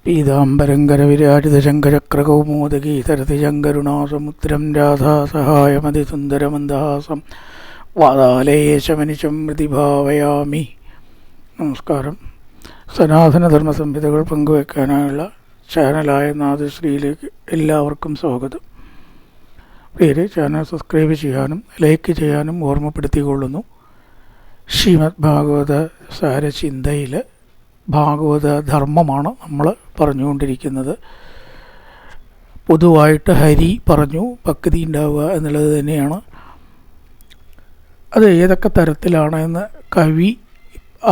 പീതാംബരങ്കരവിരാജിതശങ്കരക്രകൗമോദഗീതരതിജങ്കരുണാസമുദ്രം രാധാസഹായമതിസുന്ദരമന്ദഹാസം വാതാലയേശമനിശം പ്രതിഭാവയാമി. നമസ്കാരം. സനാതനധർമ്മ സംഹിതകൾ പങ്കുവയ്ക്കാനായുള്ള ചാനലായ നാദശ്രീയിലേക്ക് എല്ലാവർക്കും സ്വാഗതം. പേര് ചാനൽ സബ്സ്ക്രൈബ് ചെയ്യാനും ലൈക്ക് ചെയ്യാനും ഓർമ്മപ്പെടുത്തിക്കൊള്ളുന്നു. ശ്രീമദ് ഭാഗവത സാരചിന്തയിൽ ഭാഗവത ധർമ്മമാണ് നമ്മൾ പറഞ്ഞുകൊണ്ടിരിക്കുന്നത്. പൊതുവായിട്ട് ഹരി പറഞ്ഞു, ഭക്തി ഉണ്ടാവുക എന്നുള്ളത് തന്നെയാണ്. അത് ഏതൊക്കെ തരത്തിലാണ് എന്ന്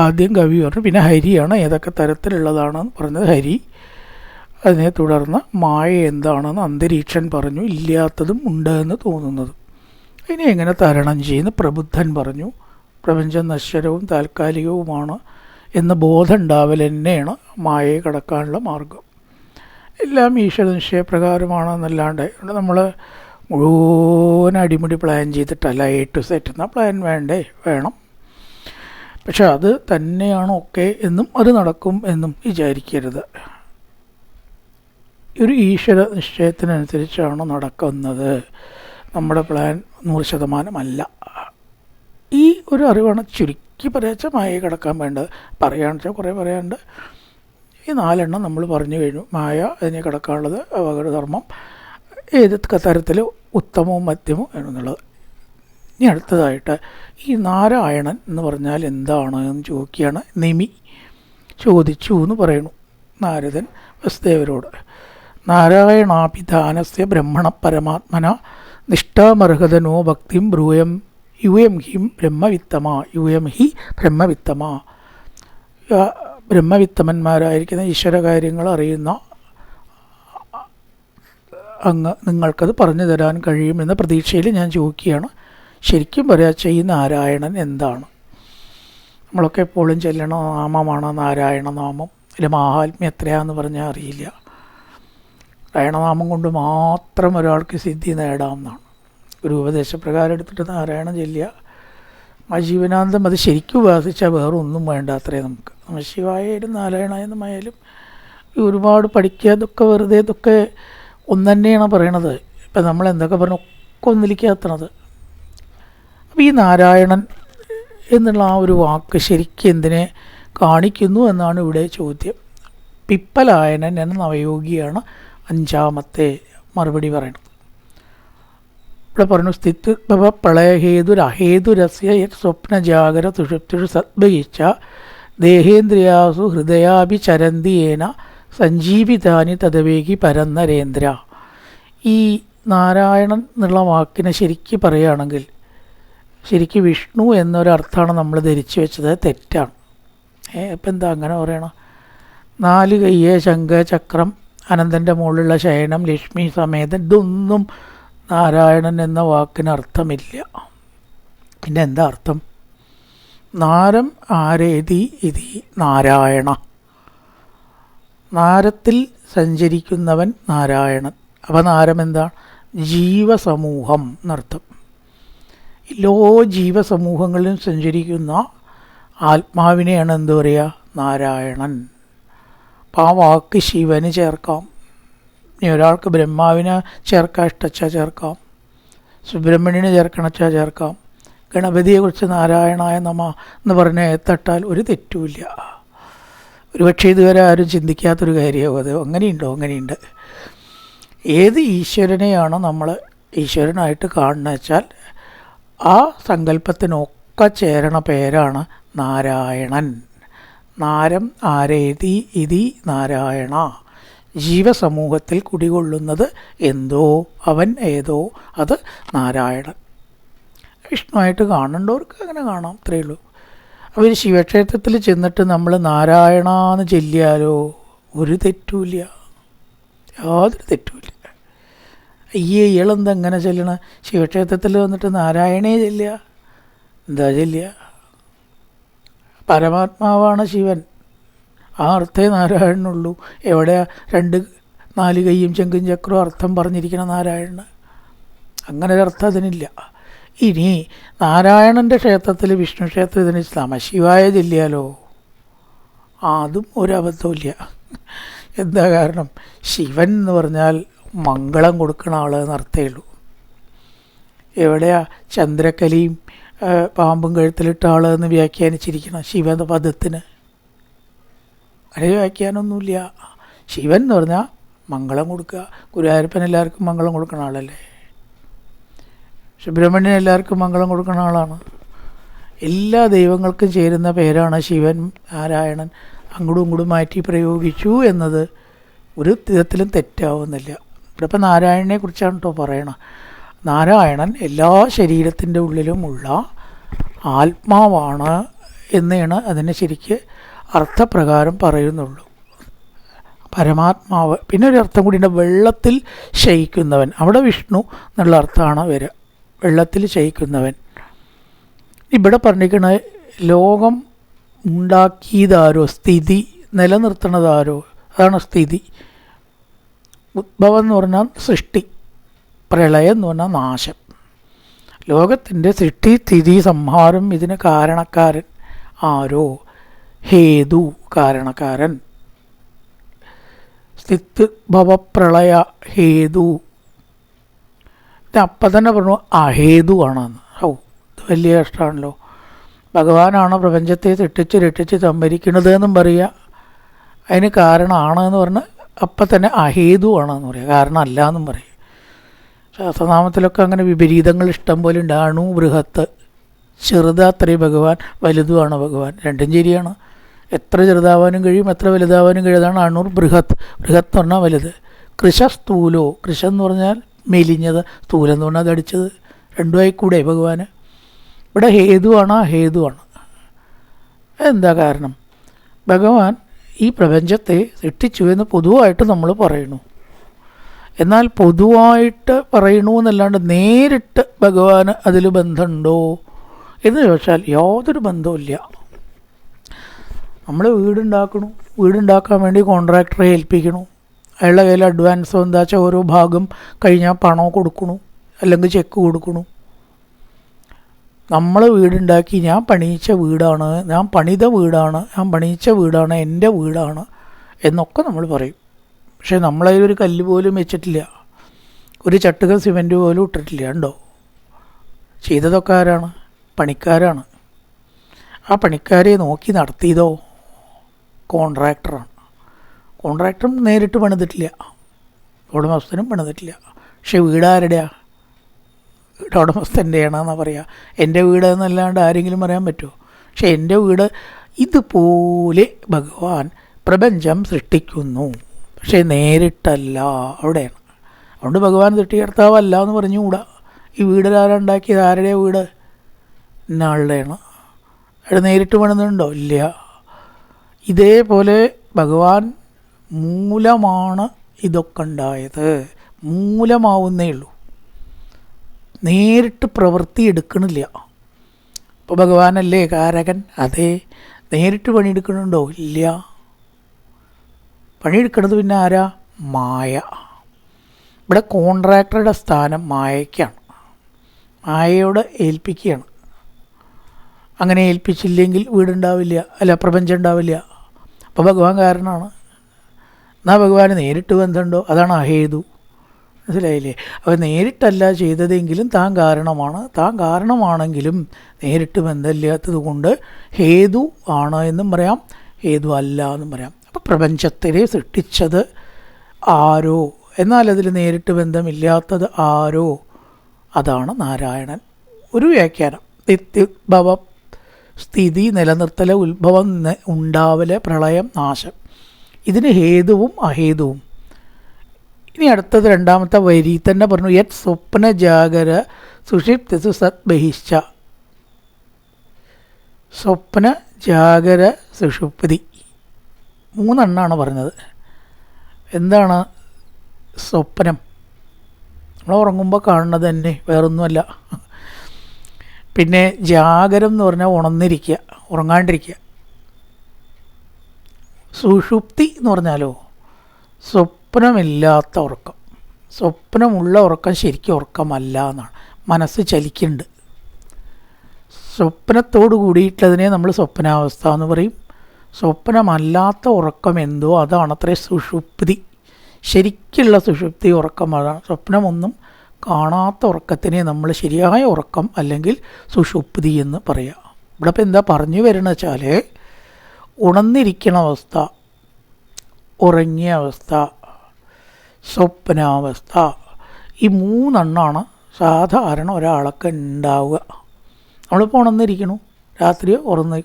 ആദ്യം കവി പറഞ്ഞു, പിന്നെ ഹരിയാണ് ഏതൊക്കെ തരത്തിലുള്ളതാണെന്ന് പറഞ്ഞത് ഹരി. അതിനെ തുടർന്ന് മായ എന്താണെന്ന് അന്തരീക്ഷൻ പറഞ്ഞു, ഇല്ലാത്തതും ഉണ്ട് എന്ന് തോന്നുന്നതും. അതിനെ എങ്ങനെ തരണം ചെയ്യുന്നു പ്രബുദ്ധൻ പറഞ്ഞു. പ്രപഞ്ചം നശ്വരവും താൽക്കാലികവുമാണ് എന്ന ബോധം ഉണ്ടാവൽ തന്നെയാണ് മായയെ കടക്കാനുള്ള മാർഗം. എല്ലാം ഈശ്വര നിശ്ചയപ്രകാരമാണെന്നല്ലാണ്ട് നമ്മൾ മുഴുവൻ അടിമുടി പ്ലാൻ ചെയ്തിട്ടല്ല A to Z എന്നാൽ പ്ലാൻ വേണം. പക്ഷെ അത് തന്നെയാണ് ഒക്കെ എന്നും അത് നടക്കും എന്നും വിചാരിക്കരുത്. ഒരു ഈശ്വര നിശ്ചയത്തിനനുസരിച്ചാണ് നടക്കുന്നത്. നമ്മുടെ പ്ലാൻ 100% ഈ ഒരു അറിവാണ് ചുരുക്കി പറയാച്ചാൽ മായയെ കടക്കാൻ വേണ്ടത്. പറയാണെന്ന് വെച്ചാൽ കുറേ പറയാനുണ്ട്. ഈ 4 നമ്മൾ പറഞ്ഞു കഴിഞ്ഞു. മായ, അതിനെ കടക്കാനുള്ളത് അപകടധർമ്മം, ഏത് തരത്തിൽ ഉത്തമവും മധ്യമവും എന്നുള്ളത്. ഇനി അടുത്തതായിട്ട് ഈ നാരായണൻ എന്ന് പറഞ്ഞാൽ എന്താണ് എന്ന് ചോദിക്കുകയാണ്. നിമി ചോദിച്ചു എന്ന് പറയുന്നു നാരദൻ വസുദേവരോട്. നാരായണാഭിധാനസ്യ ബ്രഹ്മണ പരമാത്മന നിഷ്ഠാമർഹതനോ ഭക്തിം ബ്രൂയം യൂയം ഹി ബ്രഹ്മവിത്തമ. ബ്രഹ്മവിത്തമന്മാരായിരിക്കുന്ന ഈശ്വര കാര്യങ്ങൾ അറിയുന്ന അങ്ങ് നിങ്ങൾക്കത് പറഞ്ഞു തരാൻ കഴിയുമെന്ന പ്രതീക്ഷയിൽ ഞാൻ ചോദിക്കുകയാണ്. ശരിക്കും പറയാച്ച ഈ നാരായണൻ എന്താണ്? നമ്മളൊക്കെ എപ്പോഴും ചെല്ലണ നാമമാണ് നാരായണ നാമം. ഇതിൽ മാഹാത്മ്യം എത്രയാണെന്ന് പറഞ്ഞാൽ അറിയില്ല. നാരായണനാമം കൊണ്ട് മാത്രം ഒരാൾക്ക് സിദ്ധി നേടാമെന്നാണ് ഒരു ഉപദേശപ്രകാരം എടുത്തിട്ട് നാരായണ ചൊല്ലുക. ജീവനാന്തം അത് ശരിക്കും ഉപാസിച്ചാൽ വേറെ ഒന്നും വേണ്ട അത്രേ നമുക്ക്. ശിവായാലും നാരായണായെന്നുമായാലും ഒരുപാട് പഠിക്കുക, ഇതൊക്കെ വെറുതെ ഇതൊക്കെ ഒന്ന് തന്നെയാണ് പറയണത്. ഇപ്പം നമ്മൾ എന്തൊക്കെ പറഞ്ഞു ഒക്കെ ഒന്നിലേക്ക് എത്തണത്. അപ്പോൾ ഈ നാരായണൻ എന്നുള്ള ആ ഒരു വാക്ക് ശരിക്കും എന്തിനെ കാണിക്കുന്നു എന്നാണ് ഇവിടെ ചോദ്യം. പിപ്പലായനൻ എന്ന നവയോഗിയാണ് 5ാമത്തെ മറുപടി പറയണത്. ഇവിടെ പറഞ്ഞു, സ്ഥിത്വ പ്രളയഹേതുരഹേതുരസ്യ യത് സ്വപ്നജാഗര തുഷുപ്തിഷു സദ്ഭയിച്ച ദേഹേന്ദ്രിയാസു ഹൃദയാഭിചരന്തിയേന സഞ്ജീവിതാനി തദവേഗി പരന്നരേന്ദ്ര. ഈ നാരായണൻ എന്നുള്ള വാക്കിനെ ശരിക്ക് പറയുകയാണെങ്കിൽ ശരിക്കും വിഷ്ണു എന്നൊരർത്ഥമാണ് നമ്മൾ ധരിച്ചു വെച്ചത്. തെറ്റാണ്. ഇപ്പം എന്താ അങ്ങനെ പറയണം? 4 കയ്യ്, ശംഖ്, ചക്രം, അനന്തൻ്റെ മുകളിലുള്ള ശയനം, ലക്ഷ്മി സമേതൻ, ഇതൊന്നും നാരായണൻ എന്ന വാക്കിന് അർത്ഥമില്ല. പിന്നെ എന്താ അർത്ഥം? നാരം ആരേതി ഇതി നാരായണ. നാരത്തിൽ സഞ്ചരിക്കുന്നവൻ നാരായണൻ. അപ്പം നാരം എന്താണ്? ജീവസമൂഹം എന്നർത്ഥം. എല്ലാ ജീവസമൂഹങ്ങളിലും സഞ്ചരിക്കുന്ന ആത്മാവിനെയാണ് എന്തു പറയുക? നാരായണൻ. അപ്പം ആ വാക്ക് ശിവന് ചേർക്കാം. ഇനി ഒരാൾക്ക് ബ്രഹ്മാവിനെ ചേർക്കാൻ ഇഷ്ടച്ചാൽ ചേർക്കാം, സുബ്രഹ്മണ്യന് ചേർക്കണച്ചാൽ ചേർക്കാം. ഗണപതിയെക്കുറിച്ച് നാരായണായ നമ എന്ന് പറഞ്ഞ് ഏത്തട്ടാൽ ഒരു തെറ്റുമില്ല. ഒരുപക്ഷെ ഇതുവരെ ആരും ചിന്തിക്കാത്തൊരു കാര്യമാവും അത്. അങ്ങനെയുണ്ടോ? അങ്ങനെയുണ്ട്. ഏത് ഈശ്വരനെയാണ് നമ്മൾ ഈശ്വരനായിട്ട് കാണുന്നത് വെച്ചാൽ ആ സങ്കല്പത്തിനൊക്കെ ചേരണ പേരാണ് നാരായണൻ. നാരം ആരേതി ഇതി നാരായണ. ജീവസമൂഹത്തിൽ കുടികൊള്ളുന്നത് എന്തോ, അവൻ ഏതോ, അത് നാരായണൻ. വിഷ്ണുവായിട്ട് കാണേണ്ടവർക്ക് അങ്ങനെ കാണാം, അത്രയേ ഉള്ളൂ. അവർ ശിവക്ഷേത്രത്തിൽ ചെന്നിട്ട് നമ്മൾ നാരായണ എന്ന് ചൊല്ലിയാലോ ഒരു തെറ്റുമില്ല, യാതൊരു തെറ്റുമില്ല. ഇയാളെന്താ എങ്ങനെ ചെല്ലണ? ശിവക്ഷേത്രത്തിൽ വന്നിട്ട് നാരായണേ ചെല്ലുക, എന്താ ചെല്ലുക? പരമാത്മാവാണ് ശിവൻ, ആ അർത്ഥേ നാരായണനുള്ളൂ. എവിടെയാ 4 കയ്യും ശംഖും ചക്രവും അർത്ഥം പറഞ്ഞിരിക്കണ നാരായണന്? അങ്ങനെ ഒരർത്ഥം അതിനില്ല. ഇനി നാരായണൻ്റെ ക്ഷേത്രത്തിൽ, വിഷ്ണു ക്ഷേത്രത്തിന് നമഃശിവായ ചൊല്ലിയാലോ അതും ഒരബദ്ധമില്ല. എന്താ കാരണം? ശിവൻ എന്ന് പറഞ്ഞാൽ മംഗളം കൊടുക്കുന്ന ആൾ എന്നർത്ഥമേ ഉള്ളൂ. എവിടെയാ ചന്ദ്രക്കലയും പാമ്പും കഴുത്തിലിട്ട ആൾ എന്ന് വ്യാഖ്യാനിച്ചിരിക്കണം ശിവ പദത്തിന്? അതേ വ്യാഖ്യാനമൊന്നുമില്ല. ശിവൻ എന്ന് പറഞ്ഞാൽ മംഗളം കൊടുക്കുക. ഗുരുവായൂരപ്പൻ എല്ലാവർക്കും മംഗളം കൊടുക്കുന്ന ആളല്ലേ. സുബ്രഹ്മണ്യൻ എല്ലാവർക്കും മംഗളം കൊടുക്കുന്ന ആളാണ്. എല്ലാ ദൈവങ്ങൾക്കും ചേരുന്ന പേരാണ് ശിവൻ, നാരായണൻ. അങ്ങോട്ടും ഇങ്ങോട്ടും മാറ്റി പ്രയോഗിച്ചു എന്നത് ഒരു വിധത്തിലും തെറ്റാവുന്നില്ല. ഇവിടെ ഇപ്പം നാരായണനെ കുറിച്ചാണ് കേട്ടോ പറയണം. നാരായണൻ എല്ലാ ശരീരത്തിൻ്റെ ഉള്ളിലുമുള്ള ആത്മാവാണ് എന്നാണ് അതിനെ ശരിക്ക് അർത്ഥപ്രകാരം പറയുന്നുള്ളൂ. പരമാത്മാവ്. പിന്നെ ഒരു അർത്ഥം കൂടിയുണ്ട്, വെള്ളത്തിൽ ശയിക്കുന്നവൻ. അവിടെ വിഷ്ണു എന്നുള്ള അർത്ഥമാണ് വരിക, വെള്ളത്തിൽ ശയിക്കുന്നവൻ. ഇവിടെ പറഞ്ഞിരിക്കുന്നത് ലോകം ഉണ്ടാക്കിയതാരോ, സ്ഥിതി നിലനിർത്തണതാരോ, അതാണ് സ്ഥിതി. ഉദ്ഭവം എന്ന് പറഞ്ഞാൽ സൃഷ്ടി, പ്രളയം എന്ന് പറഞ്ഞാൽ നാശം. ലോകത്തിൻ്റെ സൃഷ്ടി, സ്ഥിതി, സംഹാരം ഇതിന് കാരണക്കാരൻ ആരോ? ഹേതു, കാരണക്കാരൻ. സ്ഥിത്ഭവപ്രളയ ഹേതു. അപ്പം തന്നെ പറഞ്ഞു അഹേതു ആണെന്ന്. ഇത് വലിയ കഷ്ടമാണല്ലോ. ഭഗവാനാണ് പ്രപഞ്ചത്തെ രക്ഷിച്ച് സംഭരിക്കുന്നത് എന്നും പറയുക, അതിന് കാരണമാണ് എന്ന് പറഞ്ഞ് അപ്പം തന്നെ അഹേതു ആണെന്ന് പറയുക, കാരണം അല്ല എന്നും പറയും. ശാസ്ത്രനാമത്തിലൊക്കെ അങ്ങനെ വിപരീതങ്ങൾ ഇഷ്ടം പോലെ ഉണ്ട്. അണു ബൃഹത്ത്, ചെറുതാത്രയും ഭഗവാൻ, വലുതുമാണ് ഭഗവാൻ. രണ്ടും ശരിയാണ്. എത്ര ചെറുതാവാനും കഴിയും, എത്ര വലുതാവാനും കഴിയും. അതാണ് അണുർ ബൃഹത്ത്. ബൃഹത്ത് എന്ന് പറഞ്ഞാൽ വലുത്. കൃശ സ്ഥൂലോ, കൃശ എന്ന് പറഞ്ഞാൽ മെലിഞ്ഞത്, സ്ഥൂലം എന്ന് പറഞ്ഞാൽ തടിച്ചത്. രണ്ടുമായി കൂടെ ഭഗവാന്. ഇവിടെ ഹേതുവാണ്, അഹേതുവാണ്. എന്താ കാരണം? ഭഗവാൻ ഈ പ്രപഞ്ചത്തെ സൃഷ്ടിച്ചു എന്ന് പൊതുവായിട്ട് നമ്മൾ പറയണു. എന്നാൽ പൊതുവായിട്ട് പറയണു എന്നല്ലാണ്ട് നേരിട്ട് ഭഗവാന് അതിൽ ബന്ധമുണ്ടോ എന്ന് ചോദിച്ചാൽ യാതൊരു ബന്ധവുമില്ല. നമ്മൾ വീടുണ്ടാക്കാൻ വേണ്ടി കോൺട്രാക്ടറെ ഏൽപ്പിക്കണു. അയാളുടെ കയ്യിൽ അഡ്വാൻസോ എന്താ വെച്ചാൽ ഓരോ ഭാഗം കഴിഞ്ഞാൽ പണം കൊടുക്കണു, അല്ലെങ്കിൽ ചെക്ക് കൊടുക്കണു. നമ്മൾ വീടുണ്ടാക്കി, ഞാൻ പണിയിച്ച വീടാണ്, ഞാൻ പണിയിച്ച വീടാണ്, എൻ്റെ വീടാണ് എന്നൊക്കെ നമ്മൾ പറയും. പക്ഷേ നമ്മളതിലൊരു കല്ല് പോലും വെച്ചിട്ടില്ല, ഒരു ചട്ടുകം സിമൻറ്റ് പോലും ഇട്ടിട്ടില്ല. ഉണ്ടോ? ചെയ്തതൊക്കെ ആരാണ്? പണിക്കാരാണ്. ആ പണിക്കാരെ നോക്കി നടത്തിയതോ കോൺട്രാക്ടറാണ്. കോൺട്രാക്ടറും നേരിട്ട് പണിതിട്ടില്ല, ഉടമസ്ഥനും പണിതിട്ടില്ല. പക്ഷെ വീടാരുടെയാണ്? വീട് ഉടമസ്ഥൻ്റെയാണെന്നാണ് പറയുക. എൻ്റെ വീട് എന്നല്ലാണ്ട് ആരെങ്കിലും പറയാൻ പറ്റുമോ? പക്ഷെ എൻ്റെ വീട് ഇതുപോലെ ഭഗവാൻ പ്രപഞ്ചം സൃഷ്ടിക്കുന്നു, പക്ഷേ നേരിട്ടല്ല. അവിടെയാണ്. അതുകൊണ്ട് ഭഗവാൻ സൃഷ്ടികർത്താവല്ല എന്ന് പറഞ്ഞുകൂടാ. ഈ വീട് ആരുണ്ടാക്കിയത്? ആരുടെ വീട്? ഇന്നാളുടെയാണ്. അത് നേരിട്ട് പണിതുണ്ടോ? ഇല്ല. ഇതേപോലെ ഭഗവാൻ മൂലമാണ് ഇതൊക്കെ ഉണ്ടായത്. മൂലമാവുന്നേ ഉള്ളൂ, നേരിട്ട് പ്രവൃത്തി എടുക്കണില്ല. അപ്പോൾ ഭഗവാനല്ലേ കാരകൻ? അതെ. നേരിട്ട് പണിയെടുക്കണുണ്ടോ? ഇല്ല. പണിയെടുക്കണത് പിന്നെ ആരാ? മായ. ഇവിടെ കോൺട്രാക്ടറുടെ സ്ഥാനം മായയ്ക്കാണ്. മായയോട് ഏൽപ്പിക്കുകയാണ്. അങ്ങനെ ഏൽപ്പിച്ചില്ലെങ്കിൽ വീടുണ്ടാവില്ല, അല്ല പ്രപഞ്ചം ഉണ്ടാവില്ല. അപ്പോൾ ഭഗവാൻ കാരണമാണ്. എന്നാൽ ഭഗവാന് നേരിട്ട് ബന്ധമുണ്ടോ? അതാണ് അഹേതു. മനസ്സിലായില്ലേ? അപ്പോൾ നേരിട്ടല്ല ചെയ്തതെങ്കിലും താൻ കാരണമാണ്. താൻ കാരണമാണെങ്കിലും നേരിട്ട് ബന്ധമില്ലാത്തത് കൊണ്ട് ഹേതു ആണ് എന്നും പറയാം, ഹേതു അല്ല എന്നും പറയാം. അപ്പോൾ പ്രപഞ്ചത്തിനെ സൃഷ്ടിച്ചത് ആരോ, എന്നാൽ അതിൽ നേരിട്ട് ബന്ധമില്ലാത്തത് ആരോ, അതാണ് നാരായണൻ. ഒരു വ്യാഖ്യാനം. നിത്യുദ്ഭവ, സ്ഥിതി, നിലനിർത്തൽ, ഉത്ഭവം, ഉണ്ടാവല്, പ്രളയം, നാശം. ഇതിന് ഹേതുവും അഹേതുവും. ഇനി അടുത്തത് രണ്ടാമത്തെ വരി തന്നെ പറഞ്ഞു. യത് സ്വപ്ന ജാഗര സുഷിപ്തിസു സത് ബഹിശ്ച. സ്വപ്ന, ജാഗര, സുഷുപ്തി, മൂന്നെണ്ണാണ് പറഞ്ഞത്. എന്താണ് സ്വപ്നം? നമ്മൾ ഉറങ്ങുമ്പോൾ കാണുന്നത് തന്നെ, വേറൊന്നുമല്ല. പിന്നെ ജാഗരം എന്ന് പറഞ്ഞാൽ ഉണർന്നിരിക്കുക, ഉറങ്ങാണ്ടിരിക്കുക. സുഷുപ്തി എന്ന് പറഞ്ഞാലോ സ്വപ്നമില്ലാത്ത ഉറക്കം. സ്വപ്നമുള്ള ഉറക്കം ശരിക്കും ഉറക്കമല്ല എന്നാണ്. മനസ്സ് ചലിക്കുന്നുണ്ട്. സ്വപ്നത്തോട് കൂടിയിട്ടുള്ളതിനെ നമ്മൾ സ്വപ്നാവസ്ഥ എന്ന് പറയും. സ്വപ്നമല്ലാത്ത ഉറക്കം എന്തോ അതാണത്രേ സുഷുപ്തി. ശരിക്കുള്ള സുഷുപ്തി ഉറക്കം അതാണ്. സ്വപ്നമൊന്നും കാണാത്ത ഉറക്കത്തിനെ നമ്മൾ ശരിയായ ഉറക്കം അല്ലെങ്കിൽ സുഷുപ്തി എന്ന് പറയാം. ഇവിടെ ഇപ്പം എന്താ പറഞ്ഞു വരുന്നത് വെച്ചാൽ, ഉണർന്നിരിക്കണ അവസ്ഥ, ഉറങ്ങിയ അവസ്ഥ, സ്വപ്നാവസ്ഥ, ഈ മൂന്നെണ്ണമാണ് സാധാരണ ഒരാൾക്ക് ഉണ്ടാവുക. നമ്മളിപ്പോൾ ഉണർന്നിരിക്കണു, രാത്രി ഉറങ്ങി.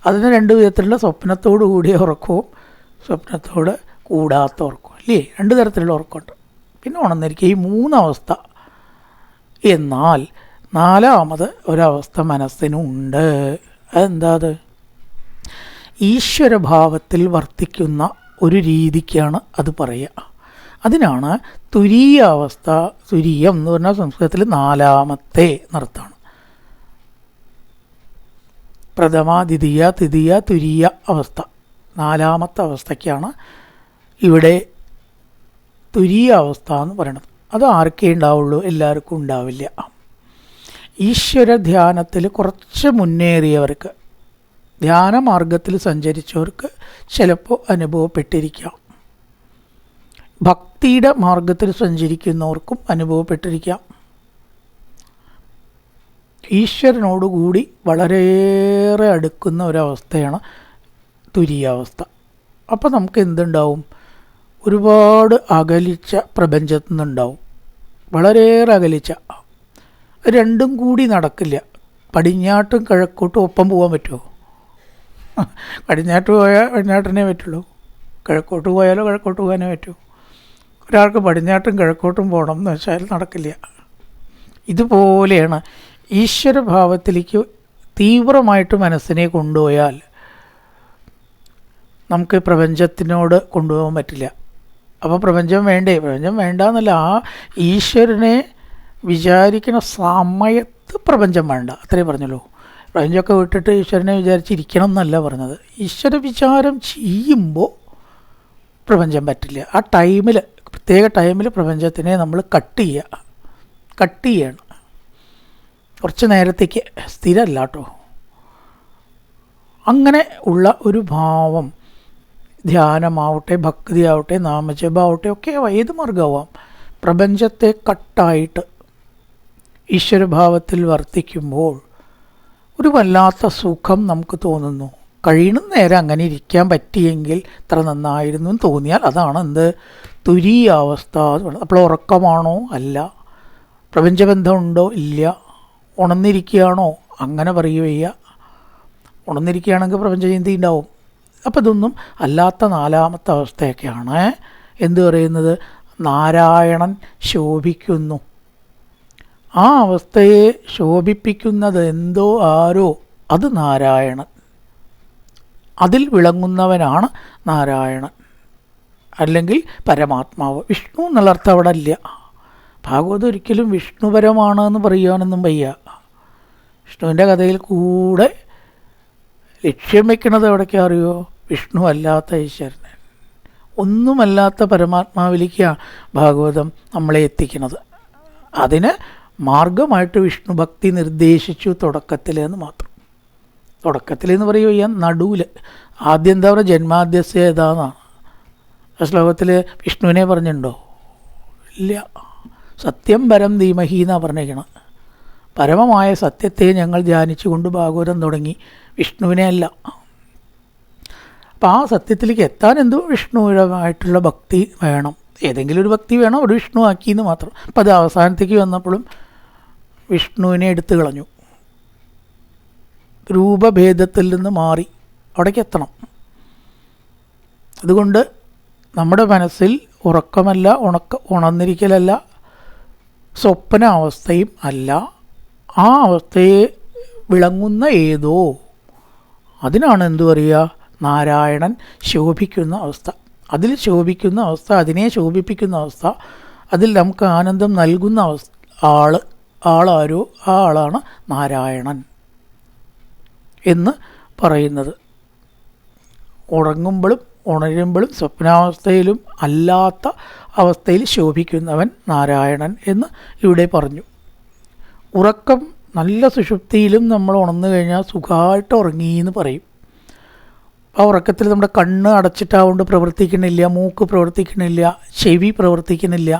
അതിന് രണ്ട് വിധത്തിലുള്ള സ്വപ്നത്തോട് കൂടിയ ഉറക്കവും സ്വപ്നത്തോട് കൂടാത്ത ഉറക്കവും അല്ലേ, രണ്ട് തരത്തിലുള്ള ഉറക്കമുണ്ട്. പിന്നെ ഉണർന്നിരിക്കുക, ഈ മൂന്നവസ്ഥ. എന്നാൽ നാലാമത് ഒരവസ്ഥ മനസ്സിനുണ്ട്. അതെന്താ? അത് ഈശ്വരഭാവത്തിൽ വർത്തിക്കുന്ന ഒരു രീതിക്കാണ് അത് പറയുക. അതിനാണ് തുരീയ അവസ്ഥ. തുരീയം എന്ന് പറഞ്ഞാൽ സംസ്കൃതത്തിൽ നാലാമത്തെ എന്നർത്ഥമാണ്. പ്രഥമ, ദ്വിതീയ, തൃതീയ, തുരീയ അവസ്ഥ. നാലാമത്തെ അവസ്ഥയ്ക്കാണ് ഇവിടെ തുരീയ അവസ്ഥ എന്ന് പറയുന്നത്. അത് ആർക്കേ ഉണ്ടാവുള്ളൂ, എല്ലാവർക്കും ഉണ്ടാവില്ല. ഈശ്വര ധ്യാനത്തിൽ കുറച്ച് മുന്നേറിയവർക്ക്, ധ്യാനമാർഗത്തിൽ സഞ്ചരിച്ചവർക്ക് ചിലപ്പോൾ അനുഭവപ്പെട്ടിരിക്കാം. ഭക്തിയുടെ മാർഗത്തിൽ സഞ്ചരിക്കുന്നവർക്കും അനുഭവപ്പെട്ടിരിക്കാം. ഈശ്വരനോടുകൂടി വളരെയേറെ അടുക്കുന്ന ഒരവസ്ഥയാണ് തുരീയാവസ്ഥ. അപ്പോൾ നമുക്ക് എന്തുണ്ടാവും? ഒരുപാട് അകലിച്ച പ്രപഞ്ചത്തിൽ നിന്നുണ്ടാവും, വളരെയേറെ അകലിച്ച. രണ്ടും കൂടി നടക്കില്ല. പടിഞ്ഞാട്ടും കിഴക്കോട്ടും ഒപ്പം പോകാൻ പറ്റുമോ? പടിഞ്ഞാട്ട് പോയാൽ പടിഞ്ഞാട്ടിനെ പറ്റുള്ളൂ, കിഴക്കോട്ട് പോയാലോ കിഴക്കോട്ട് പോകാനേ പറ്റൂ. ഒരാൾക്ക് പടിഞ്ഞാട്ടും കിഴക്കോട്ടും പോകണം എന്ന് വെച്ചാൽ നടക്കില്ല. ഇതുപോലെയാണ് ഈശ്വരഭാവത്തിലേക്ക് തീവ്രമായിട്ട് മനസ്സിനെ കൊണ്ടുപോയാൽ നമുക്ക് പ്രപഞ്ചത്തിനോട് കൊണ്ടുപോകാൻ പറ്റില്ല. അപ്പോൾ പ്രപഞ്ചം വേണ്ടേ? പ്രപഞ്ചം വേണ്ടെന്നല്ല, ആ ഈശ്വരനെ വിചാരിക്കുന്ന സമയത്ത് പ്രപഞ്ചം വേണ്ട, അത്രേ പറഞ്ഞുള്ളൂ. പ്രപഞ്ചമൊക്കെ വിട്ടിട്ട് ഈശ്വരനെ വിചാരിച്ചിരിക്കണം എന്നല്ല പറഞ്ഞത്. ഈശ്വര വിചാരം ചെയ്യുമ്പോൾ പ്രപഞ്ചം പറ്റില്ല. ആ ടൈമിൽ, പ്രത്യേക ടൈമിൽ പ്രപഞ്ചത്തിനെ നമ്മൾ കട്ട് ചെയ്യണം. കുറച്ച് നേരത്തേക്ക്, സ്ഥിരമല്ല കേട്ടോ. അങ്ങനെ ഉള്ള ഒരു ഭാവം ധ്യാനമാവട്ടെ, ഭക്തിയാവട്ടെ, നാമജപമാവട്ടെ, ഒക്കെ ഏത് മാർഗമാവാം. പ്രപഞ്ചത്തെ കട്ടായിട്ട് ഈശ്വരഭാവത്തിൽ വർത്തിക്കുമ്പോൾ ഒരു വല്ലാത്ത സുഖം നമുക്ക് തോന്നുന്നു. കഴിയുന്ന നേരം അങ്ങനെ ഇരിക്കാൻ പറ്റിയെങ്കിൽ ഇത്ര നന്നായിരുന്നു എന്ന് തോന്നിയാൽ അതാണ് എന്ത്? തുരീയാവസ്ഥ എന്ന് പറയുന്നത്. അപ്പോൾ ഉറക്കമാണോ? അല്ല. പ്രപഞ്ചബന്ധമുണ്ടോ? ഇല്ല. ഉണർന്നിരിക്കുകയാണോ? അങ്ങനെ പറയുകയ്യ. ഉണർന്നിരിക്കുകയാണെങ്കിൽ പ്രപഞ്ചചിന്തി ഉണ്ടാവും. അപ്പം ഇതൊന്നും അല്ലാത്ത നാലാമത്തെ അവസ്ഥയൊക്കെയാണ് എന്ത് പറയുന്നത്? നാരായണൻ ശോഭിക്കുന്നു. ആ അവസ്ഥയെ ശോഭിപ്പിക്കുന്നത് എന്തോ ആരോ, അത് നാരായണൻ. അതിൽ വിളങ്ങുന്നവനാണ് നാരായണൻ, അല്ലെങ്കിൽ പരമാത്മാവ്. വിഷ്ണു എന്നുള്ള അർത്ഥം അവിടെ ഇല്ല. ഭാഗവതം ഒരിക്കലും വിഷ്ണുപരമാണെന്ന് പറയാനൊന്നും വയ്യ. വിഷ്ണുവിൻ്റെ കഥയിൽ കൂടെ ലക്ഷ്യം വയ്ക്കുന്നത് എവിടേക്കാ അറിയോ? വിഷ്ണു അല്ലാത്ത ഈശ്വരനെ, ഒന്നുമല്ലാത്ത പരമാത്മാവിലേക്കാണ് ഭാഗവതം നമ്മളെ എത്തിക്കുന്നത്. അതിന് മാർഗമായിട്ട് വിഷ്ണു ഭക്തി നിർദ്ദേശിച്ചു തുടക്കത്തിൽ എന്ന് മാത്രം. തുടക്കത്തിൽ എന്ന് പറയുക നടുവിൽ. ആദ്യം എന്താ പറയുക? ജന്മാദ്യസ്യ ഏതാന്നാണ്. ആ ശ്ലോകത്തിൽ വിഷ്ണുവിനെ പറഞ്ഞിട്ടുണ്ടോ? ഇല്ല. സത്യം പരം ധീമഹി എന്നാണ് പറഞ്ഞിരിക്കണം. പരമമായ സത്യത്തെ ഞങ്ങൾ ധ്യാനിച്ചു കൊണ്ട് ഭാഗവതം തുടങ്ങി, വിഷ്ണുവിനെ അല്ല. അപ്പം ആ സത്യത്തിലേക്ക് എത്താൻ എന്തോ വിഷ്ണുവിനുമായിട്ടുള്ള ഭക്തി വേണം. ഏതെങ്കിലും ഒരു ഭക്തി വേണം, ഒരു വിഷ്ണു ആക്കിയെന്ന് മാത്രം. അപ്പം അത് അവസാനത്തേക്ക് വന്നപ്പോഴും വിഷ്ണുവിനെ എടുത്തു കളഞ്ഞു. രൂപഭേദത്തിൽ നിന്ന് മാറി അവിടേക്ക് എത്തണം. അതുകൊണ്ട് നമ്മുടെ മനസ്സിൽ ഉറക്കമല്ല, ഉണർന്നിരിക്കലല്ല, സ്വപ്ന അവസ്ഥയും അല്ല. ആ അവസ്ഥയെ വിളങ്ങുന്ന ഏതോ, അതിനാണ് എന്തു പറയുക? നാരായണൻ ശോഭിക്കുന്ന അവസ്ഥ. അതിൽ ശോഭിക്കുന്ന അവസ്ഥ, അതിനെ ശോഭിപ്പിക്കുന്ന അവസ്ഥ, അതിൽ നമുക്ക് ആനന്ദം നൽകുന്ന അവസ്ഥ, ആളാരോ ആ ആളാണ് നാരായണൻ എന്ന് പറയുന്നത്. ഉറങ്ങുമ്പോഴും ഉണരുമ്പോഴും സ്വപ്നാവസ്ഥയിലും അല്ലാത്ത അവസ്ഥയിൽ ശോഭിക്കുന്നവൻ നാരായണൻ എന്ന് ഇവിടെ പറഞ്ഞു. ഉറക്കം നല്ല സുഷുപ്തിയിലും നമ്മൾ ഉണർന്നു കഴിഞ്ഞാൽ സുഖമായിട്ട് ഉറങ്ങി എന്ന് പറയും. ആ ഉറക്കത്തിൽ നമ്മുടെ കണ്ണ് അടച്ചിട്ടാവുകൊണ്ട് പ്രവർത്തിക്കണില്ല, മൂക്ക് പ്രവർത്തിക്കണില്ല, ചെവി പ്രവർത്തിക്കണില്ല,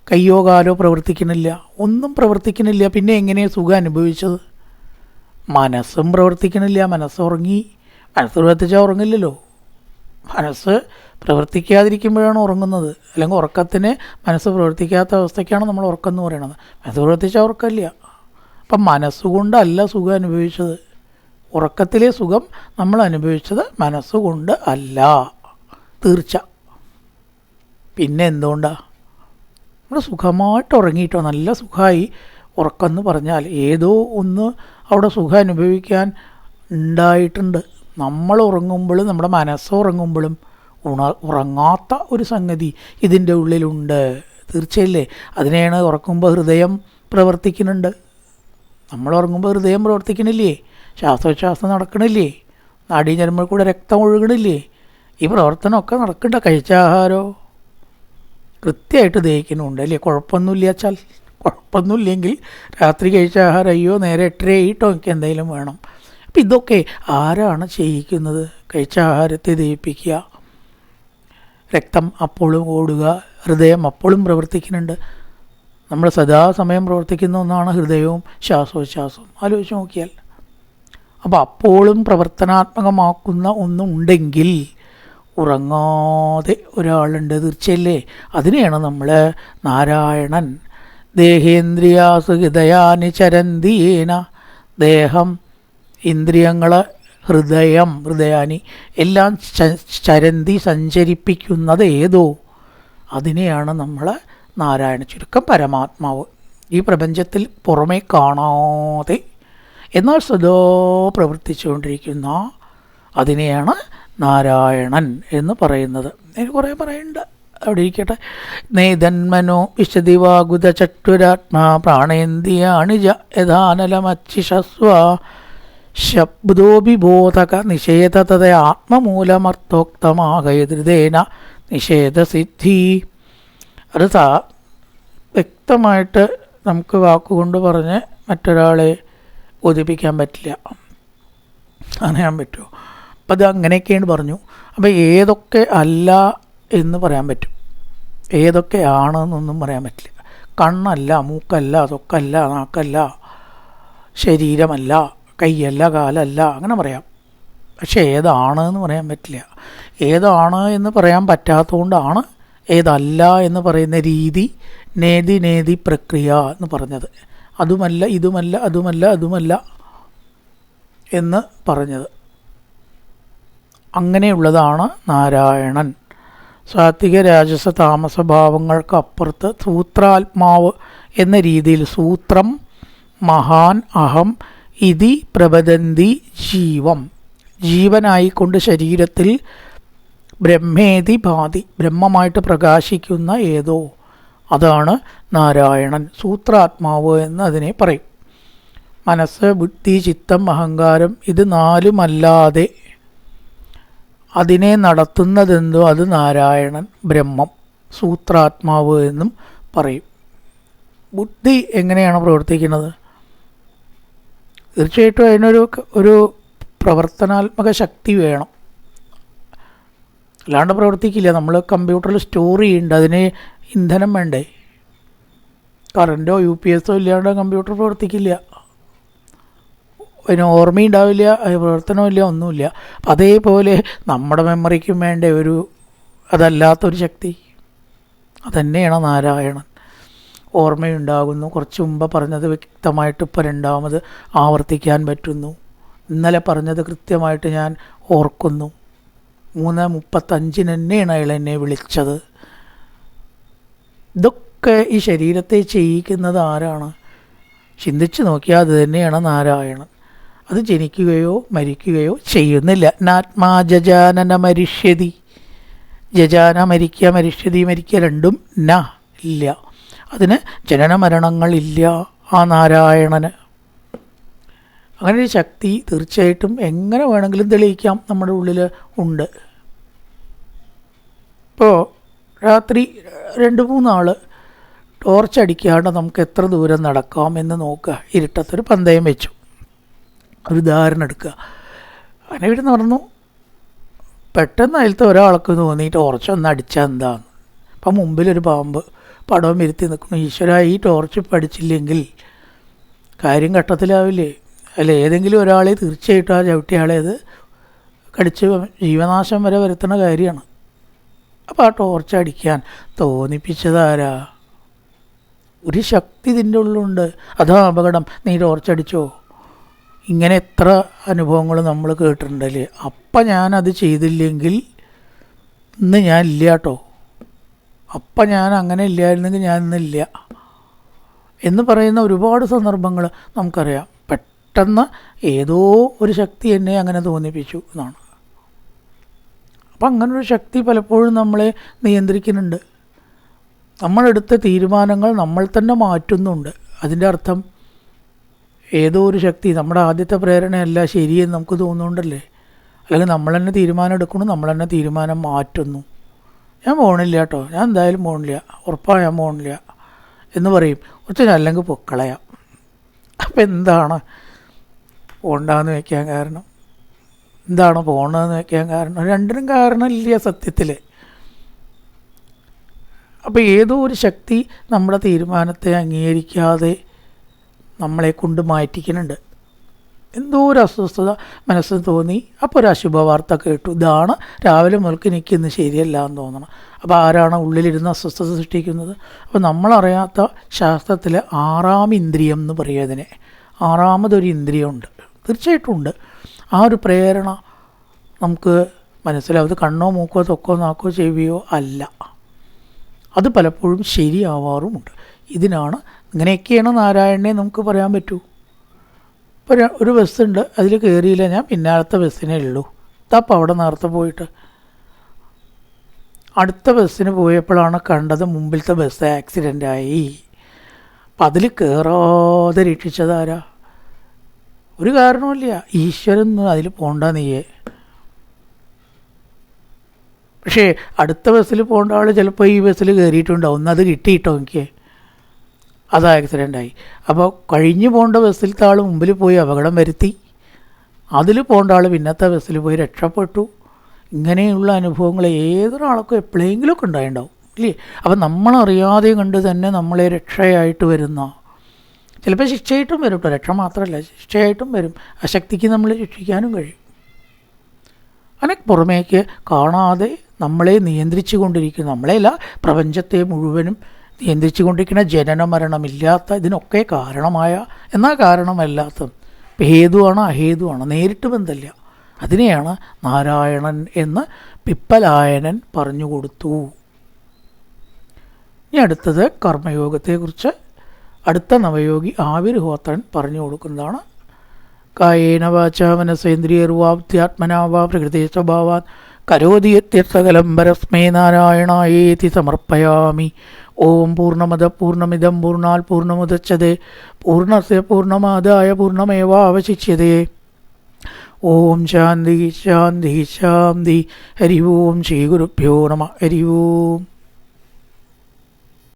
കയ്യോ കാലോ പ്രവർത്തിക്കണില്ല, ഒന്നും പ്രവർത്തിക്കണില്ല. പിന്നെ എങ്ങനെയാണ് സുഖം അനുഭവിച്ചത്? മനസ്സും പ്രവർത്തിക്കണില്ല, മനസ്സുറങ്ങി. മനസ്സ് പ്രവർത്തിച്ചാൽ ഉറങ്ങില്ലല്ലോ. മനസ്സ് പ്രവർത്തിക്കാതിരിക്കുമ്പോഴാണ് ഉറങ്ങുന്നത്. അല്ലെങ്കിൽ ഉറക്കത്തിന് മനസ്സ് പ്രവർത്തിക്കാത്ത അവസ്ഥയ്ക്കാണ് നമ്മൾ ഉറക്കം എന്ന് പറയുന്നത്. മനസ്സ് പ്രവർത്തിച്ചാൽ ഉറക്കമില്ല. അപ്പം മനസ്സുകൊണ്ടല്ല സുഖം അനുഭവിച്ചത്. ഉറക്കത്തിലെ സുഖം നമ്മൾ അനുഭവിച്ചത് മനസ്സുകൊണ്ട് അല്ല, തീർച്ച. പിന്നെ എന്തുകൊണ്ടാണ്? നമ്മൾ സുഖമായിട്ട് ഉറങ്ങിയിട്ടോ, നല്ല സുഖമായി ഉറക്കം എന്ന് പറഞ്ഞാൽ ഏതോ ഒന്ന് അവിടെ സുഖം അനുഭവിക്കാൻ ഉണ്ടായിട്ടുണ്ട്. നമ്മൾ ഉറങ്ങുമ്പോഴും നമ്മുടെ മനസ്സ് ഉറങ്ങുമ്പോഴും ഉറങ്ങാത്ത ഒരു സംഗതി ഇതിൻ്റെ ഉള്ളിലുണ്ട്. തീർച്ചയല്ലേ? അതിനെയാണ് ഉറക്കുമ്പോൾ ഹൃദയം പ്രവർത്തിക്കുന്നുണ്ട്. നമ്മൾ ഉറങ്ങുമ്പോൾ ഹൃദയം പ്രവർത്തിക്കണില്ലേ? ശ്വാസോച്ഛ്വാസം നടക്കണില്ലേ? നാഡീഞരമ്പിൽ കൂടെ രക്തം ഒഴുകണില്ലേ? ഈ പ്രവർത്തനമൊക്കെ നടക്കണ്ട. കഴിച്ച ആഹാരമോ കൃത്യമായിട്ട് ദഹിക്കുന്നുണ്ട് അല്ലേ? കുഴപ്പമൊന്നുമില്ല വെച്ചാൽ, കുഴപ്പമൊന്നുമില്ലെങ്കിൽ രാത്രി കഴിച്ച ആഹാരം അയ്യോ നേരെ 8:30 എനിക്ക് എന്തെങ്കിലും വേണം. അപ്പം ഇതൊക്കെ ആരാണ് ചെയ്യിക്കുന്നത്? കഴിച്ച ആഹാരത്തെ ദഹിപ്പിക്കുക, രക്തം അപ്പോഴും ഓടുക, ഹൃദയം അപ്പോഴും പ്രവർത്തിക്കുന്നുണ്ട്. നമ്മൾ സദാസമയം പ്രവർത്തിക്കുന്ന ഒന്നാണ് ഹൃദയവും ശ്വാസോച്ഛ്വാസവും. ആലോചിച്ച് നോക്കിയാൽ. അപ്പോൾ അപ്പോഴും പ്രവർത്തനാത്മകമാക്കുന്ന ഒന്നുണ്ടെങ്കിൽ ഉറങ്ങാതെ ഒരാളുണ്ട്. തീർച്ചയല്ലേ? അതിനെയാണ് നമ്മൾ നാരായണൻ ദേഹേന്ദ്രിയാസു ഹൃദയാനി ചരന്തിയേന. ദേഹം, ഇന്ദ്രിയങ്ങൾ, ഹൃദയം, ഹൃദയാനി എല്ലാം ചരന്തി സഞ്ചരിപ്പിക്കുന്നത് ഏതോ അതിനെയാണ് നമ്മൾ നാരായണ. ചുരുക്കം പരമാത്മാവ്. ഈ പ്രപഞ്ചത്തിൽ പുറമേ കാണാതെ എന്നാൽ സദാ പ്രവർത്തിച്ചുകൊണ്ടിരിക്കുന്ന അതിനെയാണ് നാരായണൻ എന്ന് പറയുന്നത്. എനിക്ക് കുറേ പറയുന്നുണ്ട്, അവിടെ ഇരിക്കട്ടെ. നേതന്മനോ വിശദിവാകുത ചട്ടുരാത്മാ പ്രാണേന്ദ്രിയാണിജ യഥാനലമച്ചിഷസ്വ ശബ്ദോഭിബോധക നിഷേധത ആത്മമൂലമർത്ഥോക്തമാകയതൃതേന നിഷേധസിദ്ധി. അത് വ്യക്തമായിട്ട് നമുക്ക് വാക്കുകൊണ്ട് പറഞ്ഞ് മറ്റൊരാളെ ബോധിപ്പിക്കാൻ പറ്റില്ല. അറിയാൻ പറ്റുമോ? അപ്പം അത് അങ്ങനെയൊക്കെയാണ് പറഞ്ഞു. അപ്പം ഏതൊക്കെ അല്ല എന്ന് പറയാൻ പറ്റും, ഏതൊക്കെ ആണെന്നൊന്നും പറയാൻ പറ്റില്ല. കണ്ണല്ല, മൂക്കല്ല, തൊക്കല്ല, നാക്കല്ല, ശരീരമല്ല, കൈയല്ല, കാലല്ല, അങ്ങനെ പറയാം. പക്ഷെ ഏതാണ് എന്ന് പറയാൻ പറ്റില്ല. ഏതാണ് എന്ന് പറയാൻ പറ്റാത്തതുകൊണ്ടാണ് ഏതല്ല എന്ന് പറയുന്ന രീതി നേതി പ്രക്രിയ എന്ന് പറഞ്ഞത്. അതുമല്ല ഇതുമല്ല, അതുമല്ല അതുമല്ല എന്ന് പറഞ്ഞത്. അങ്ങനെയുള്ളതാണ് നാരായണൻ. സാത്വിക രാജസ താമസ ഭാവങ്ങൾക്ക് അപ്പുറത്ത് സൂത്രാത്മാവ് എന്ന രീതിയിൽ സൂത്രം മഹാൻ അഹം ഇതി പ്രബദന്തി ജീവം, ജീവനായിക്കൊണ്ട് ശരീരത്തിൽ ബ്രഹ്മേതി ഭാതി, ബ്രഹ്മമായിട്ട് പ്രകാശിക്കുന്ന ഏതോ അതാണ് നാരായണൻ. സൂത്രാത്മാവ് എന്ന് അതിനെ പറയും. മനസ്സ്, ബുദ്ധി, ചിത്തം, അഹങ്കാരം ഇത് നാലുമല്ലാതെ അതിനെ നടത്തുന്നതെന്തോ അത് നാരായണൻ, ബ്രഹ്മം, സൂത്രാത്മാവ് എന്നും പറയും. ബുദ്ധി എങ്ങനെയാണ് പ്രവർത്തിക്കുന്നത്? തീർച്ചയായിട്ടും അതിനൊരു പ്രവർത്തനാത്മക ശക്തി വേണം, അല്ലാണ്ട് പ്രവർത്തിക്കില്ല. നമ്മൾ കമ്പ്യൂട്ടറിൽ സ്റ്റോർ ചെയ്യുന്നുണ്ട്, അതിന് ഇന്ധനം വേണ്ടേ? കറൻറ്റോ UPS ഇല്ലാണ്ട് കമ്പ്യൂട്ടർ പ്രവർത്തിക്കില്ല. അതിന് ഓർമ്മയുണ്ടാവില്ല, പ്രവർത്തനമില്ല, ഒന്നുമില്ല. അപ്പം അതേപോലെ നമ്മുടെ മെമ്മറിക്കും വേണ്ട അതല്ലാത്തൊരു ശക്തി, അതുതന്നെയാണ് നാരായണൻ. ഓർമ്മയുണ്ടാകുന്നു, കുറച്ച് മുമ്പ് പറഞ്ഞത് വ്യക്തമായിട്ട് ഇപ്പോൾ രണ്ടാമത് ആവർത്തിക്കാൻ പറ്റുന്നു. ഇന്നലെ പറഞ്ഞത് കൃത്യമായിട്ട് ഞാൻ ഓർക്കുന്നു. 3:35 തന്നെയാണ് അയാൾ എന്നെ വിളിച്ചത്. ഇതൊക്കെ ഈ ശരീരത്തെ ചെയ്യിക്കുന്നത് ആരാണ്? ചിന്തിച്ച് നോക്കിയാൽ അത് തന്നെയാണ് നാരായണൻ. അത് ജനിക്കുകയോ മരിക്കുകയോ ചെയ്യുന്നില്ല. നാത്മാ ജജാനന മരിഷ്യതി, ജജാന മരിക്കുക, മരിഷ്യതി മരിക്കുക, രണ്ടും ഇല്ല. അതിന് ജനന മരണങ്ങളില്ല ആ നാരായണന്. അങ്ങനെ ഒരു ശക്തി തീർച്ചയായിട്ടും എങ്ങനെ വേണമെങ്കിലും തെളിയിക്കാം നമ്മുടെ ഉള്ളിൽ ഉണ്ട്. ഇപ്പോൾ രാത്രി 2-3 ആൾ ടോർച്ചടിക്കാണ്ട് നമുക്ക് എത്ര ദൂരം നടക്കാം എന്ന് നോക്കുക. ഇരുട്ടത്തൊരു പന്തയം വെച്ചു, ഒരു ഉദാഹരണം എടുക്കുക. അങ്ങനെ ഇവിടെ നടന്നു, പെട്ടെന്ന് അതിലത്തെ ഒരാൾക്ക് തോന്നി ടോർച്ച് ഒന്ന് അടിച്ചാൽ എന്താന്ന്. അപ്പം മുമ്പിലൊരു പാമ്പ് പടവും ഇരുത്തി നിൽക്കുന്നു. ഈശ്വര, ഈ ടോർച്ച് പഠിച്ചില്ലെങ്കിൽ കാര്യം ഘട്ടത്തിലാവില്ലേ? അല്ല, ഏതെങ്കിലും ഒരാളെ തീർച്ചയായിട്ടും ആ ചവിട്ടിയാളെ അത് കടിച്ച് ജീവനാശം വരെ വരുത്തുന്ന കാര്യമാണ്. അപ്പോൾ ആ ടോർച്ച് അടിക്കാൻ തോന്നിപ്പിച്ചതാരാ? ഒരു ശക്തി ഇതിൻ്റെ ഉള്ളിലുണ്ട്. അതാ അപകടം. നീ ടോർച്ചടിച്ചോ. ഇങ്ങനെ എത്ര അനുഭവങ്ങൾ നമ്മൾ കേട്ടിട്ടുണ്ടല്ലേ. അപ്പം ഞാനത് ചെയ്തില്ലെങ്കിൽ ഇന്ന് ഞാൻ ഇല്ല കേട്ടോ. അപ്പം ഞാൻ അങ്ങനെ ഇല്ലായിരുന്നെങ്കിൽ ഞാൻ ഇന്നില്ല എന്ന് പറയുന്ന ഒരുപാട് സന്ദർഭങ്ങൾ നമുക്കറിയാം. പെട്ടെന്ന് ഏതോ ഒരു ശക്തി എന്നെ അങ്ങനെ തോന്നിപ്പിച്ചു എന്നാണ്. അപ്പം അങ്ങനൊരു ശക്തി പലപ്പോഴും നമ്മളെ നിയന്ത്രിക്കുന്നുണ്ട്. നമ്മളെടുത്ത തീരുമാനങ്ങൾ നമ്മൾ തന്നെ മാറ്റുന്നുണ്ട്. അതിൻ്റെ അർത്ഥം ഏതോ ഒരു ശക്തി, നമ്മുടെ ആദ്യത്തെ പ്രേരണയല്ല ശരിയെന്ന് നമുക്ക് തോന്നുന്നുണ്ടല്ലേ. അല്ലെങ്കിൽ നമ്മൾ തന്നെ തീരുമാനം എടുക്കുന്നു, നമ്മൾ തന്നെ തീരുമാനം മാറ്റുന്നു. ഞാൻ പോകണില്ല കേട്ടോ, ഞാൻ എന്തായാലും പോകണില്ല, ഉറപ്പാണ് ഞാൻ പോകണില്ല എന്ന് പറയും. കുറച്ച് അല്ലെങ്കിൽ പൊക്കളയാം. അപ്പം എന്താണ് പോകണ്ടെന്ന് വയ്ക്കാൻ കാരണം? എന്താണ് പോകണമെന്ന് വയ്ക്കാൻ കാരണം? രണ്ടിനും കാരണമില്ല സത്യത്തിൽ. അപ്പോൾ ഏതോ ഒരു ശക്തി നമ്മുടെ തീരുമാനത്തെ അംഗീകരിക്കാതെ നമ്മളെ കൊണ്ട് മാറ്റിക്കുന്നുണ്ട്. എന്തോ ഒരു അസ്വസ്ഥത മനസ്സിന് തോന്നി. അപ്പോൾ ഒരു അശുഭ വാർത്ത കേട്ടു. ഇതാണ് രാവിലെ മുതൽക്ക് എനിക്കിന്ന് ശരിയല്ല എന്ന് തോന്നണം. അപ്പോൾ ആരാണ് ഉള്ളിലിരുന്ന് അസ്വസ്ഥത സൃഷ്ടിക്കുന്നത്? അപ്പോൾ നമ്മളറിയാത്ത ശാസ്ത്രത്തിൽ 6ാം ഇന്ദ്രിയം എന്ന് പറയുക ഇതിനെ. 6ാമതൊരു ഇന്ദ്രിയമുണ്ട്, തീർച്ചയായിട്ടും ഉണ്ട്. ആ ഒരു പ്രേരണ നമുക്ക് മനസ്സിലാവും. അത് കണ്ണോ മൂക്കോ തൊക്കോ നാക്കോ ചെവിയോ അല്ല. അത് പലപ്പോഴും ശരിയാവാറുമുണ്ട്. ഇതിനാണ് ഇങ്ങനെയൊക്കെയാണ് നാരായണനെ നമുക്ക് പറയാൻ പറ്റൂ. ഇപ്പോൾ ഒരു ബസ്സുണ്ട്, അതിൽ കയറിയില്ല, ഞാൻ പിന്നാലത്തെ ബസ്സിനേ ഉള്ളൂ. അപ്പം അവിടെ നേരത്തെ പോയിട്ട് അടുത്ത ബസ്സിന് പോയപ്പോഴാണ് കണ്ടത് മുമ്പിലത്തെ ബസ് ആക്സിഡൻ്റായി. അപ്പം അതിൽ കയറാതെ രക്ഷിച്ചതാരാ? ഒരു കാരണമില്ല. ഈശ്വരൻ അതിൽ പോണ്ട നീയേ. പക്ഷേ അടുത്ത ബസ്സിൽ പോകേണ്ട ആൾ ചിലപ്പോൾ ഈ ബസ്സിൽ കയറിയിട്ടുണ്ടാവും. അത് കിട്ടിയിട്ടോ എനിക്ക്, അത് ആക്സിഡൻ്റായി. അപ്പോൾ കഴിഞ്ഞു പോകേണ്ട ബസ്സിലത്തെ ആൾ മുമ്പിൽ പോയി അപകടം വരുത്തി. അതിൽ പോകേണ്ട ആൾ പിന്നത്തെ ബസ്സിൽ പോയി രക്ഷപ്പെട്ടു. ഇങ്ങനെയുള്ള അനുഭവങ്ങൾ ഏതൊരാൾക്കും എപ്പോഴെങ്കിലുമൊക്കെ ഉണ്ടായിട്ടുണ്ടാവും ഇല്ലേ? അപ്പം നമ്മളറിയാതെ കണ്ട് തന്നെ നമ്മളെ രക്ഷയായിട്ട് വരുന്ന, ചിലപ്പോൾ ശിക്ഷയായിട്ടും വരും കേട്ടോ. രക്ഷ മാത്രമല്ല, ശിക്ഷയായിട്ടും വരും. ആ ശക്തിക്ക് നമ്മളെ രക്ഷിക്കാനും കഴിയും. അങ്ങനെ പുറമേക്ക് കാണാതെ നമ്മളെ നിയന്ത്രിച്ചു കൊണ്ടിരിക്കുന്ന, നമ്മളെയല്ല പ്രപഞ്ചത്തെ മുഴുവനും നിയന്ത്രിച്ചു കൊണ്ടിരിക്കുന്ന ജനന മരണമില്ലാത്ത ഇതിനൊക്കെ കാരണമായ, എന്നാൽ കാരണമല്ലാത്ത ഹേതുവാണ് അഹേതുവാണ്, നേരിട്ട് ബന്ധമില്ല. അതിനെയാണ് നാരായണൻ എന്ന് പിപ്പലായനൻ പറഞ്ഞു കൊടുത്തു. ഇനി അടുത്തത് കർമ്മയോഗത്തെക്കുറിച്ച് അടുത്ത നവയോഗി ആവിർഹോത്രൻ പറഞ്ഞു കൊടുക്കുന്നതാണ്. കായേന വാചാ മനസേന്ദ്രിയർവാബ്ധ്യാത്മനാ വാ പ്രകൃതി സ്വഭാവാൻ കരോതി യത്യർത്ഥകലം പരസ്മൈ നാരായണായേതി സമർപ്പയാമി. ഓം പൂർണ്ണമദ പൂർണ്ണമിദം പൂർണ്ണാൽ പൂർണ്ണമുദച്യതേ പൂർണ്ണസ്യ പൂർണ്ണമാദായ പൂർണ്ണമേവാവശിഷ്യതേ. ഓം ശാന്തി ശാന്തി ശാന്തി. ഹരി ഓം ശ്രീ ഗുരുഭ്യോ നമഃ. ഹരി ഓം.